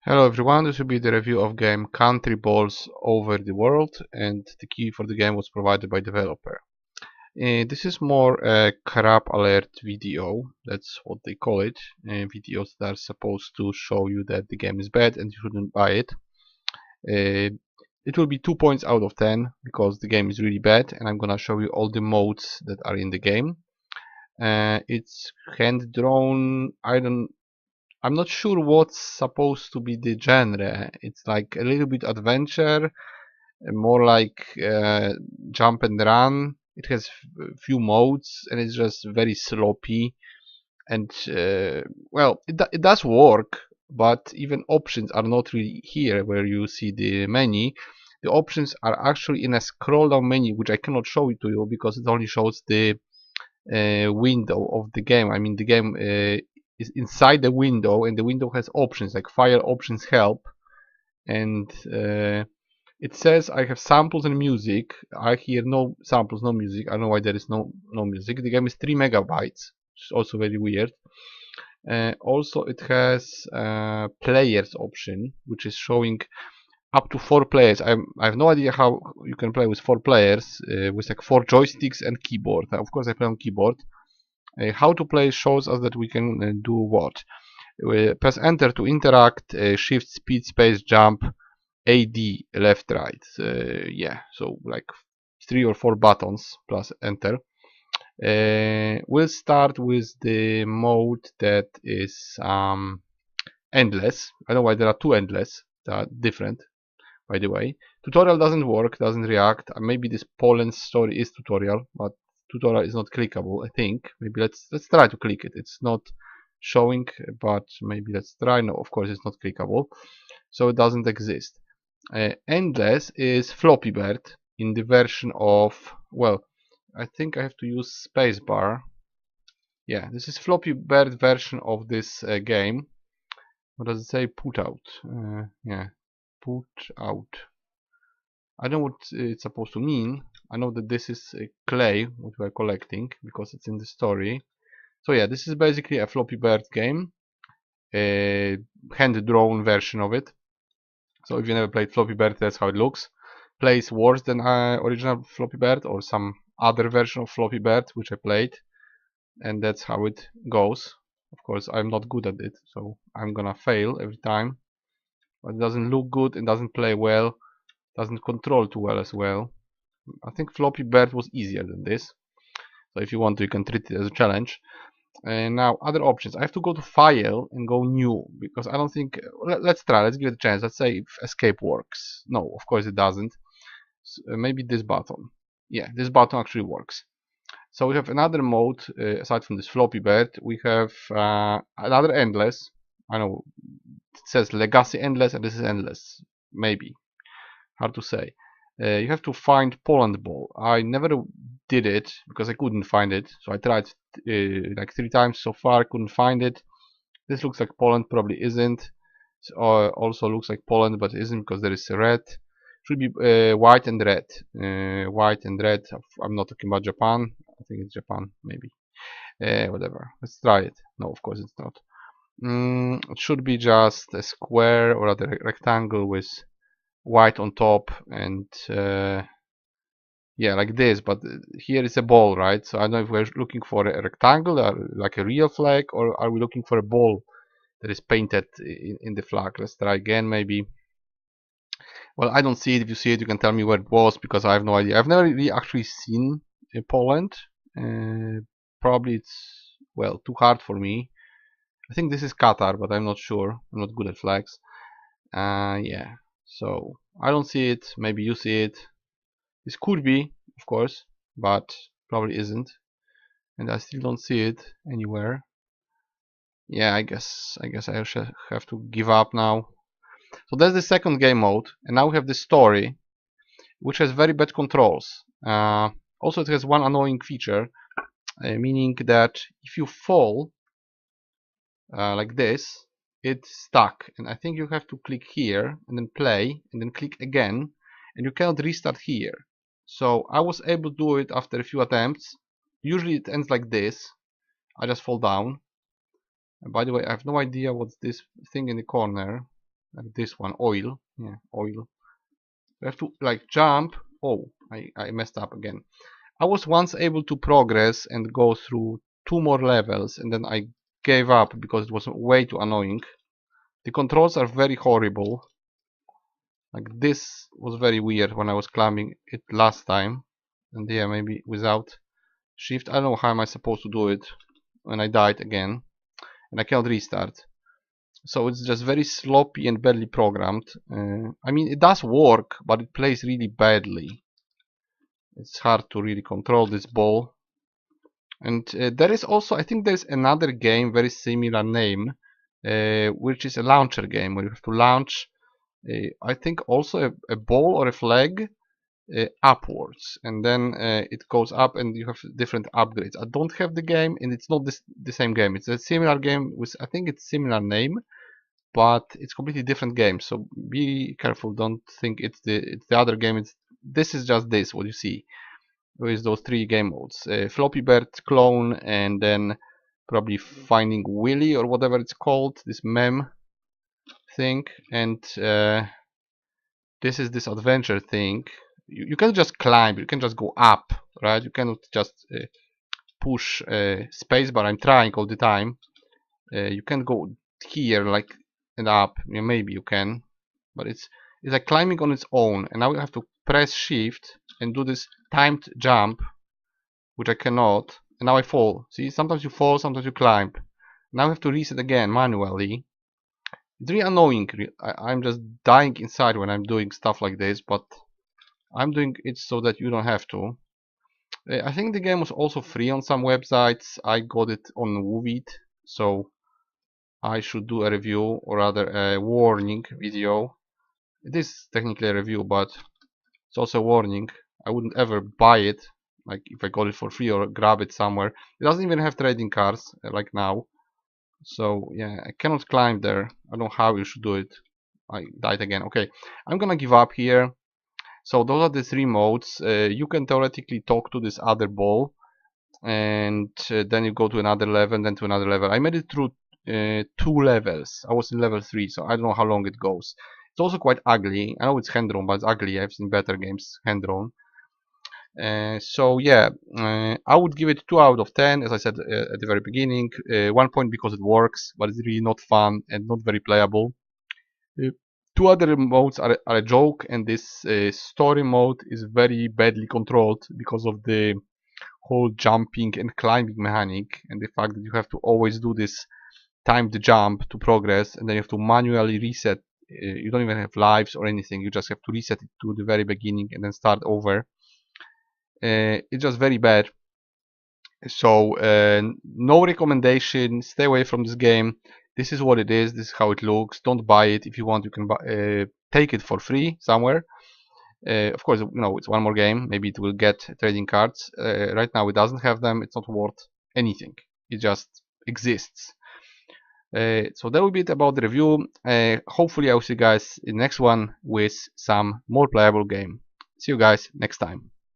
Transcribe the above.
Hello everyone, this will be the review of game Countryballs over the world, and the key for the game was provided by developer. This is more a crap alert video, that's what they call it, videos that are supposed to show you that the game is bad and you shouldn't buy it. It will be 2 points out of 10 because the game is really bad, and I'm gonna show you all the modes that are in the game. It's hand drawn. I'm not sure what's supposed to be the genre. It's like a little bit adventure, more like jump and run. It has few modes and it's just very sloppy. And well, it does work, but even options are not really here where you see the menu. The options are actually in a scroll down menu, which I cannot show it to you because it only shows the window of the game. I mean, the game is inside the window, and the window has options like file options, help, and it says I have samples and music. I hear no samples, no music. I don't know why there is no music. The game is 3 megabytes, which is also very weird. Also, it has players option, which is showing up to 4 players. I have no idea how you can play with 4 players with like 4 joysticks and keyboard. Of course, I play on keyboard. How to play shows us that we can do what. Press enter to interact, shift, speed, space, jump, AD, left, right. Yeah, so like 3 or 4 buttons plus enter. We'll start with the mode that is endless. I don't know why there are 2 endless. They are different, by the way. Tutorial doesn't work, doesn't react. Maybe this Poland story is tutorial, but tutorial is not clickable, I think. Maybe let's try to click it. It's not showing, but maybe let's try. No, of course it's not clickable, so it doesn't exist. Endless is Floppy Bird in the version of, well, I think I have to use spacebar. Yeah, this is Floppy Bird version of this game. What does it say? Put out. Yeah, put out. I don't know what it's supposed to mean. I know that this is clay, what we're collecting, because it's in the story. So yeah, this is basically a Floppy Bird game, a hand-drawn version of it. So if you never played Floppy Bird, that's how it looks. Plays worse than original Floppy Bird or some other version of Floppy Bird, which I played, and that's how it goes. Of course, I'm not good at it, so I'm gonna fail every time. But it doesn't look good, it doesn't play well, doesn't control too well as well. I think Floppy Bird was easier than this. So if you want to, you can treat it as a challenge. And now other options. I have to go to File and go New because I don't think. Let's try. Let's give it a chance. Let's say if Escape works. No, of course it doesn't. So, maybe this button. Yeah, this button actually works. So we have another mode aside from this Floppy Bird. We have another endless. I know it says Legacy Endless and this is endless. Maybe hard to say. You have to find Poland ball. I never did it because I couldn't find it. So I tried like 3 times so far, couldn't find it. This looks like Poland, probably isn't. Also looks like Poland, but isn't because there is a red. Should be white and red. White and red. I'm not talking about Japan. I think it's Japan, maybe. Whatever. Let's try it. No, of course it's not. It should be just a square or a rectangle with white on top and yeah, like this, but here is a ball, right? So I don't know if we're looking for a rectangle or like a real flag, or are we looking for a ball that is painted in the flag. Let's try again, maybe. Well, I don't see it. If you see it, you can tell me where it was, because I have no idea. I've never really actually seen Poland. Probably it's, well, too hard for me. I think this is Qatar, but I'm not sure. I'm not good at flags. Yeah, so I don't see it. Maybe you see it. This could be, of course, but probably isn't. And I still don't see it anywhere. Yeah, I guess I should have to give up now. So that's the second game mode, and now we have the story, which has very bad controls. Also, it has one annoying feature, meaning that if you fall like this, it's stuck. And I think you have to click here and then play and then click again, and you cannot restart here. So I was able to do it after a few attempts. Usually it ends like this. I just fall down. And by the way, I have no idea what's this thing in the corner. like this one, oil. Yeah, oil. You have to like jump. Oh, I messed up again. I was once able to progress and go through 2 more levels, and then I gave up because it was way too annoying. The controls are very horrible. Like this was very weird when I was climbing it last time. And yeah, maybe without shift. I don't know how am I supposed to do it when I died again. And I cannot restart. So it's just very sloppy and badly programmed. I mean, it does work, but it plays really badly. It's hard to really control this ball. And there is also, I think there's another game, very similar name, which is a launcher game where you have to launch, I think also a ball or a flag upwards, and then it goes up and you have different upgrades. I don't have the game, and it's not the same game. It's a similar game with, I think it's similar name, but it's completely different game. So be careful. Don't think it's the other game. This is just this what you see with those 3 game modes: Floppy Bird, Clone, and then probably Finding Willy or whatever it's called, this meme thing. And this is this adventure thing. You can just climb, you can just go up, right? You cannot just push spacebar. I'm trying all the time. You can go here like and up. Yeah, maybe you can, but it's like climbing on its own. And now you have to press shift and do this timed jump, which I cannot. And now I fall. See, sometimes you fall, sometimes you climb. Now I have to reset again manually. It's really annoying. I'm just dying inside when I'm doing stuff like this, but I'm doing it so that you don't have to. I think the game was also free on some websites. I got it on Woovid, so I should do a review, or rather a warning video. It is technically a review, but it's also a warning. I wouldn't ever buy it, like if I got it for free or grab it somewhere. It doesn't even have trading cards, like now. So yeah, I cannot climb there. I don't know how you should do it. I died again. Okay, I'm gonna give up here. So those are the 3 modes. You can theoretically talk to this other ball, and then you go to another level, and then to another level. I made it through 2 levels. I was in level 3, so I don't know how long it goes. It's also quite ugly. I know it's hand drawn, but it's ugly. I've seen better games hand drawn. So yeah, I would give it 2 out of 10, as I said at the very beginning. 1 point because it works, but it's really not fun and not very playable. 2 other modes are a joke, and this story mode is very badly controlled because of the whole jumping and climbing mechanic, and the fact that you have to always do this timed jump to progress, and then you have to manually reset. You don't even have lives or anything. You just have to reset it to the very beginning and then start over. It's just very bad. So no recommendation. Stay away from this game. This is what it is. This is how it looks. Don't buy it. If you want, you can take it for free somewhere. Of course, you know, it's one more game. Maybe it will get trading cards. Right now it doesn't have them. It's not worth anything. It just exists. So that will be it about the review. Hopefully I will see you guys in the next one with some more playable game. See you guys next time.